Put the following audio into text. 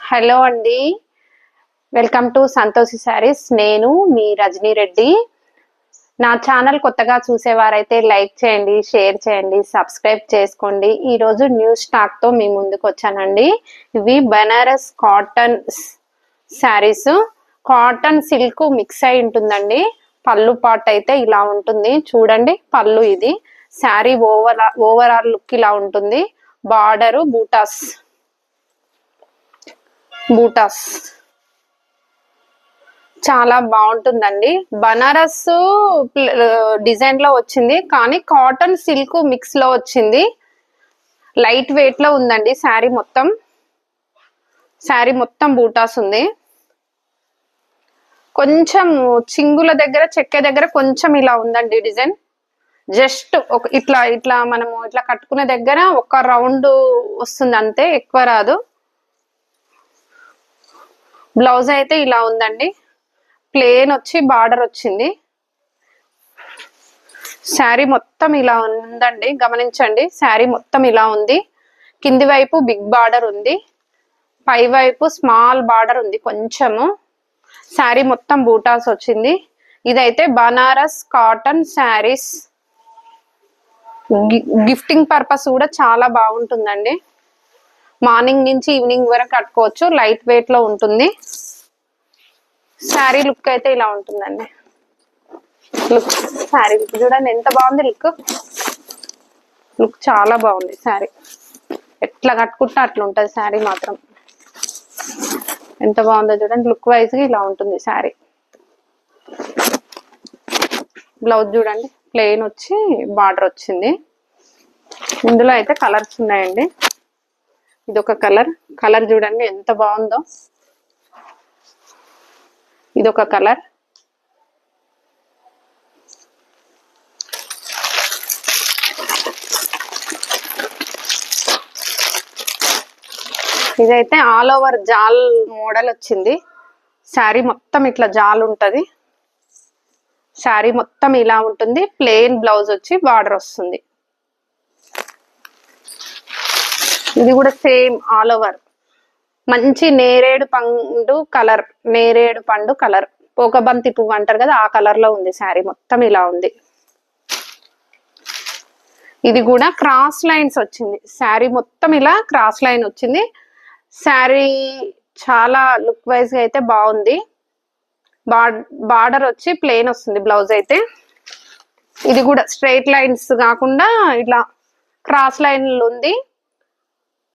Hello అండి, welcome to Santoshi saris. నేను మీ రజనీ రెడ్డి. నా ఛానల్ కొత్తగా చూసేవారైతే లైక్ చేయండి, షేర్ చేయండి, సబ్స్క్రైబ్ చేసుకోండి. ఈరోజు న్యూ స్టాక్ తో మీ ముందుకు వచ్చానండి. ఇవి Banaras cotton saris, cotton silk mix అయి ఉంటుందండి. పళ్ళు పాట్ అయితే ఇలా ఉంటుంది చూడండి. పళ్ళు ఇది. శారీ ఓవరాల్ లుక్ ఇలా ఉంటుంది. బార్డరు బూటాస్ చాలా బాగుంటుందండి. బనారస్ డిజైన్ లో వచ్చింది, కానీ కాటన్ సిల్క్ మిక్స్ లో వచ్చింది. లైట్ వెయిట్ లో ఉందండి శారీ మొత్తం బూటాస్ ఉంది. కొంచెం చింగుల దగ్గర, చెక్క దగ్గర కొంచెం ఇలా ఉందండి డిజైన్. జస్ట్ ఒక ఇట్లా మనము ఇట్లా కట్టుకునే దగ్గర ఒక రౌండ్ వస్తుంది అంతే, ఎక్కువ రాదు. బ్లౌజ్ అయితే ఇలా ఉందండి. ప్లేన్ వచ్చి బార్డర్ వచ్చింది. శారీ మొత్తం ఇలా ఉందండి, గమనించండి. శారీ మొత్తం ఇలా ఉంది. కింది వైపు బిగ్ బార్డర్ ఉంది, పై వైపు స్మాల్ బార్డర్ ఉంది కొంచెము. శారీ మొత్తం బూటాస్ వచ్చింది. ఇదైతే Banaras cotton saris. Gifting purpose కూడా చాలా బాగుంటుందండి. మార్నింగ్ నుంచి ఈవినింగ్ వరకు కట్టుకోవచ్చు. లైట్ వెయిట్ లో ఉంటుంది. శారీ లుక్ అయితే ఇలా ఉంటుందండి. శారీ లుక్ చూడండి ఎంత బాగుంది. లుక్ చాలా బాగుంది. శారీ ఎట్లా కట్టుకుంటే అట్లా ఉంటుంది. శారీ మాత్రం ఎంత బాగుందో చూడండి. లుక్ వైజ్ గా ఇలా ఉంటుంది శారీ. బ్లౌజ్ చూడండి, ప్లెయిన్ వచ్చి బార్డర్ వచ్చింది. ఇందులో అయితే కలర్స్ ఉన్నాయండి. ఇదొక కలర్ చూడండి ఎంత బాగుందో. ఇదొక కలర్. ఇదైతే ఆల్ ఓవర్ జాల్ మోడల్ వచ్చింది. శారీ మొత్తం ఇట్లా జాల్ ఉంటది. శారీ మొత్తం ఇలా ఉంటుంది. ప్లెయిన్ బ్లౌజ్ వచ్చి బార్డర్ వస్తుంది. ఇది కూడా సేమ్ ఆల్ ఓవర్. మంచి నేరేడు పండు కలర్, పోకబంతి పువ్వు అంటారు కదా, ఆ కలర్ లో ఉంది. శారీ మొత్తం ఇలా ఉంది. ఇది కూడా క్రాస్ లైన్స్ వచ్చింది. శారీ మొత్తం ఇలా క్రాస్ లైన్ వచ్చింది. శారీ చాలా లుక్ వైజ్ గా అయితే బాగుంది. బార్డర్ వచ్చి ప్లెయిన్ వస్తుంది. బ్లౌజ్ అయితే ఇది కూడా స్ట్రైట్ లైన్స్ కాకుండా ఇట్లా క్రాస్ లైన్లు ఉంది.